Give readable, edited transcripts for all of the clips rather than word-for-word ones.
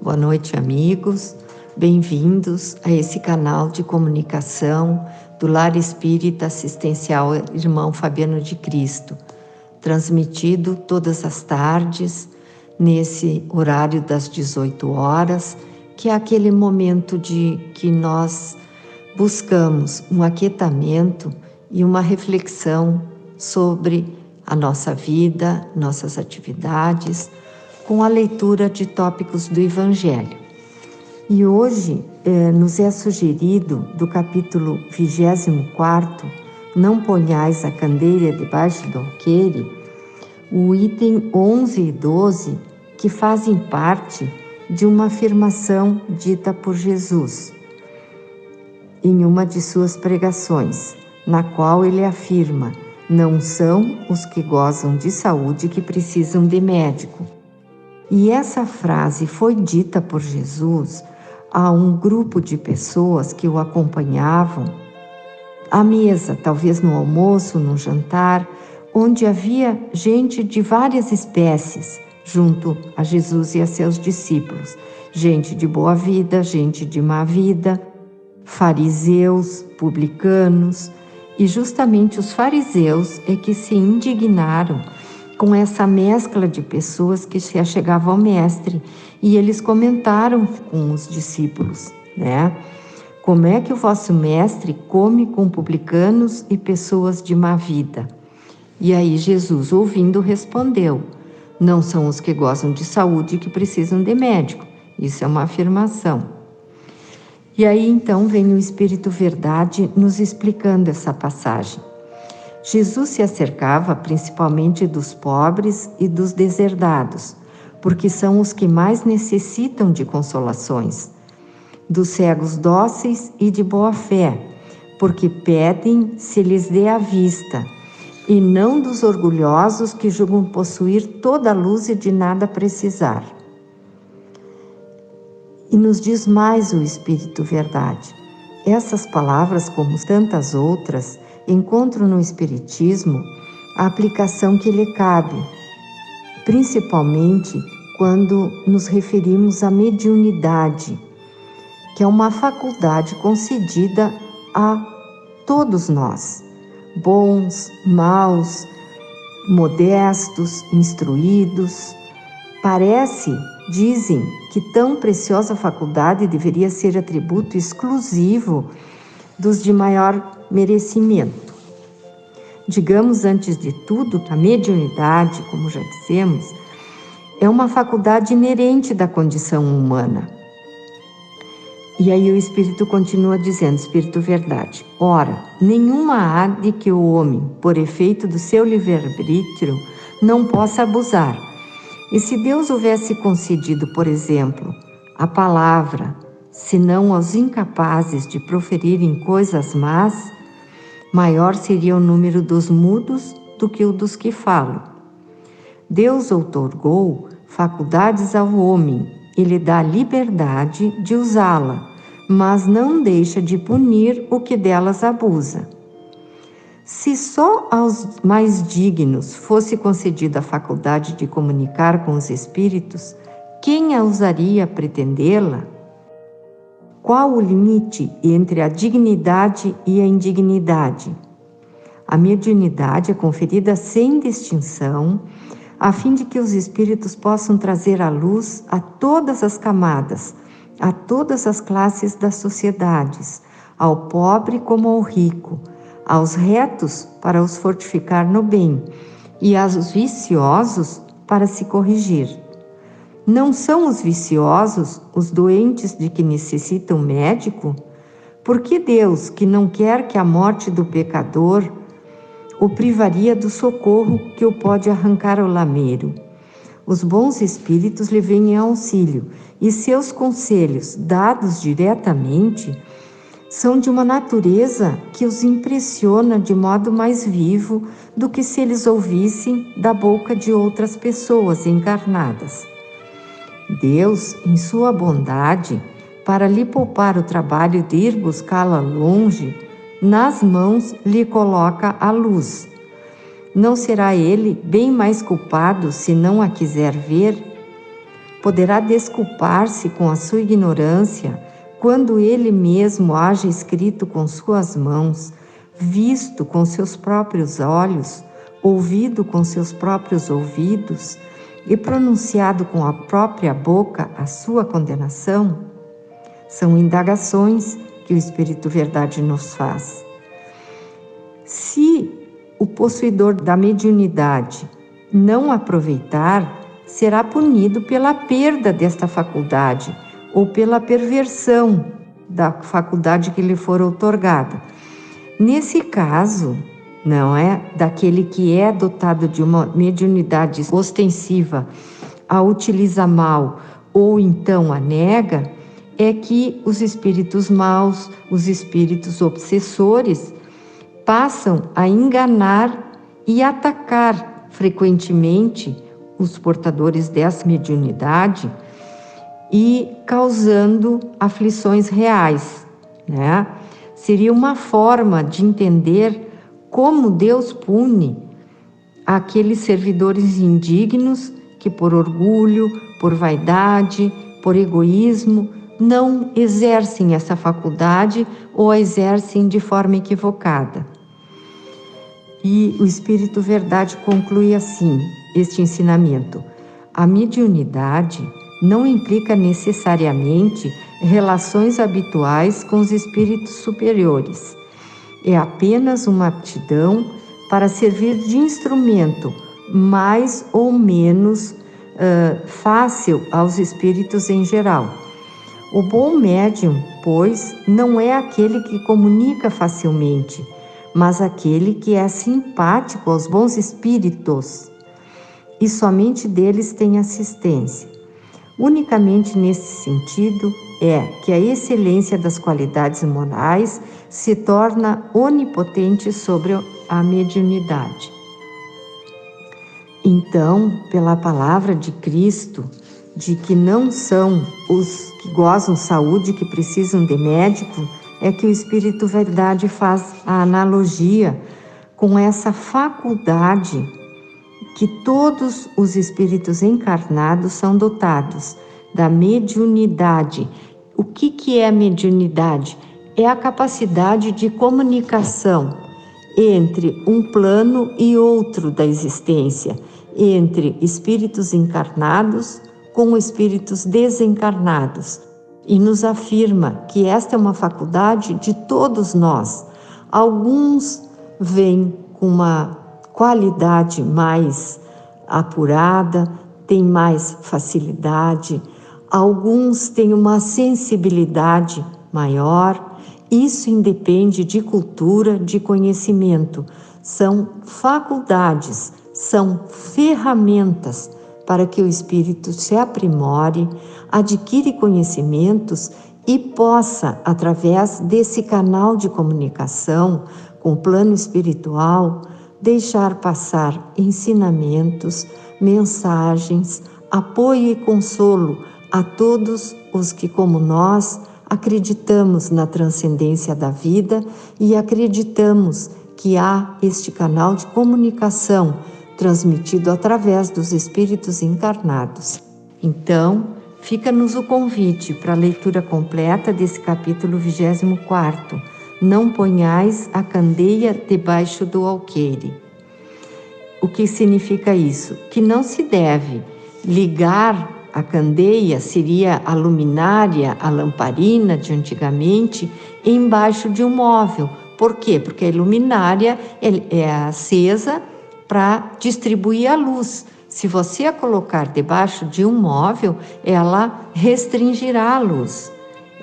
Boa noite, amigos. Bem-vindos a esse canal de comunicação do Lar Espírita Assistencial Irmão Fabiano de Cristo, transmitido todas as tardes, nesse horário das 18 horas, que é aquele momento de que nós buscamos um aquietamento e uma reflexão sobre a nossa vida, nossas atividades, com a leitura de tópicos do Evangelho. E hoje nos é sugerido, do capítulo 24, Não ponhais a candeia debaixo do alqueire, o item 11 e 12, que fazem parte de uma afirmação dita por Jesus em uma de suas pregações, na qual ele afirma: não são os que gozam de saúde que precisam de médico. E essa frase foi dita por Jesus a um grupo de pessoas que o acompanhavam à mesa, talvez no almoço, no jantar, onde havia gente de várias espécies junto a Jesus e a seus discípulos. Gente de boa vida, gente de má vida, fariseus, publicanos, e justamente os fariseus é que se indignaram com essa mescla de pessoas que se achegavam ao mestre, e eles comentaram com os discípulos, né? Como é que o vosso mestre come com publicanos e pessoas de má vida? E aí Jesus, ouvindo, respondeu: não são os que gozam de saúde que precisam de médico. Isso é uma afirmação. E aí então vem o Espírito Verdade nos explicando essa passagem. Jesus se acercava principalmente dos pobres e dos deserdados, porque são os que mais necessitam de consolações, dos cegos dóceis e de boa fé, porque pedem se lhes dê a vista, e não dos orgulhosos que julgam possuir toda a luz e de nada precisar. E nos diz mais o Espírito Verdade. Essas palavras, como tantas outras, encontram no Espiritismo a aplicação que lhe cabe, principalmente quando nos referimos à mediunidade, que é uma faculdade concedida a todos nós, bons, maus, modestos, instruídos. Parece, dizem, que tão preciosa faculdade deveria ser atributo exclusivo dos de maior merecimento. Digamos, antes de tudo, que a mediunidade, como já dissemos, é uma faculdade inerente da condição humana. E aí o Espírito continua dizendo, Espírito Verdade: ora, nenhuma há de que o homem, por efeito do seu livre-arbítrio, não possa abusar. E se Deus houvesse concedido, por exemplo, a palavra, senão aos incapazes de proferirem coisas más, maior seria o número dos mudos do que o dos que falam. Deus outorgou faculdades ao homem e lhe dá liberdade de usá-la, mas não deixa de punir o que delas abusa. Se só aos mais dignos fosse concedida a faculdade de comunicar com os espíritos, quem a usaria pretendê-la? Qual o limite entre a dignidade e a indignidade? A mediunidade é conferida sem distinção, a fim de que os espíritos possam trazer à luz a todas as camadas, a todas as classes das sociedades, ao pobre como ao rico, aos retos para os fortificar no bem e aos viciosos para se corrigir. Não são os viciosos os doentes de que necessitam médico? Porque Deus, que não quer que a morte do pecador, o privaria do socorro que o pode arrancar ao lameiro. Os bons espíritos lhe vêm em auxílio, e seus conselhos, dados diretamente, são de uma natureza que os impressiona de modo mais vivo do que se eles ouvissem da boca de outras pessoas encarnadas. Deus, em sua bondade, para lhe poupar o trabalho de ir buscá-la longe, nas mãos lhe coloca a luz. Não será ele bem mais culpado se não a quiser ver? Poderá desculpar-se com a sua ignorância quando ele mesmo haja escrito com suas mãos, visto com seus próprios olhos, ouvido com seus próprios ouvidos e pronunciado com a própria boca a sua condenação? São indagações que o Espírito Verdade nos faz. Se o possuidor da mediunidade não aproveitar, será punido pela perda desta faculdade ou pela perversão da faculdade que lhe for outorgada. Nesse caso, não é daquele que é dotado de uma mediunidade ostensiva, a utiliza mal ou então a nega, é que os espíritos maus, os espíritos obsessores, passam a enganar e atacar frequentemente os portadores dessa mediunidade e causando aflições reais, né? Seria uma forma de entender como Deus pune aqueles servidores indignos que por orgulho, por vaidade, por egoísmo, não exercem essa faculdade ou a exercem de forma equivocada. E o Espírito Verdade conclui assim este ensinamento: a mediunidade não implica necessariamente relações habituais com os espíritos superiores. É apenas uma aptidão para servir de instrumento mais ou menos fácil aos espíritos em geral. O bom médium, pois, não é aquele que comunica facilmente, mas aquele que é simpático aos bons espíritos e somente deles tem assistência. Unicamente nesse sentido é que a excelência das qualidades morais se torna onipotente sobre a mediunidade. Então, pela palavra de Cristo, de que não são os que gozam saúde que precisam de médico, é que o Espírito Verdade faz a analogia com essa faculdade que todos os espíritos encarnados são dotados, da mediunidade. O que é a mediunidade? É a capacidade de comunicação entre um plano e outro da existência, entre espíritos encarnados com espíritos desencarnados. E nos afirma que esta é uma faculdade de todos nós. Alguns vêm com uma qualidade mais apurada, têm mais facilidade, alguns têm uma sensibilidade maior. Isso independe de cultura, de conhecimento. São faculdades, são ferramentas para que o espírito se aprimore, adquire conhecimentos e possa, através desse canal de comunicação com o plano espiritual, deixar passar ensinamentos, mensagens, apoio e consolo a todos os que, como nós, acreditamos na transcendência da vida e acreditamos que há este canal de comunicação transmitido através dos espíritos encarnados. Então, fica-nos o convite para a leitura completa desse capítulo 24. Não ponhais a candeia debaixo do alqueire. O que significa isso? Que não se deve ligar a candeia, seria a luminária, a lamparina de antigamente, embaixo de um móvel. Por quê? Porque a luminária é acesa para distribuir a luz. Se você a colocar debaixo de um móvel, ela restringirá a luz.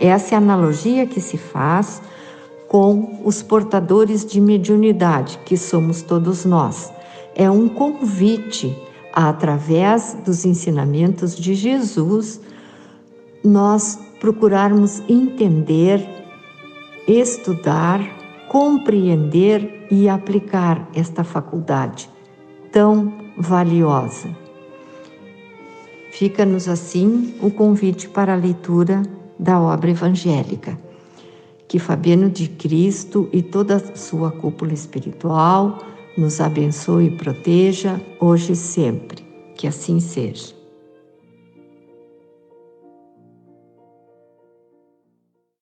Essa é a analogia que se faz com os portadores de mediunidade, que somos todos nós. É um convite a, através dos ensinamentos de Jesus, nós procurarmos entender, estudar, compreender e aplicar esta faculdade tão valiosa. Fica-nos assim o convite para a leitura da obra evangélica. Que Fabiano de Cristo e toda a sua cúpula espiritual nos abençoe e proteja hoje e sempre. Que assim seja.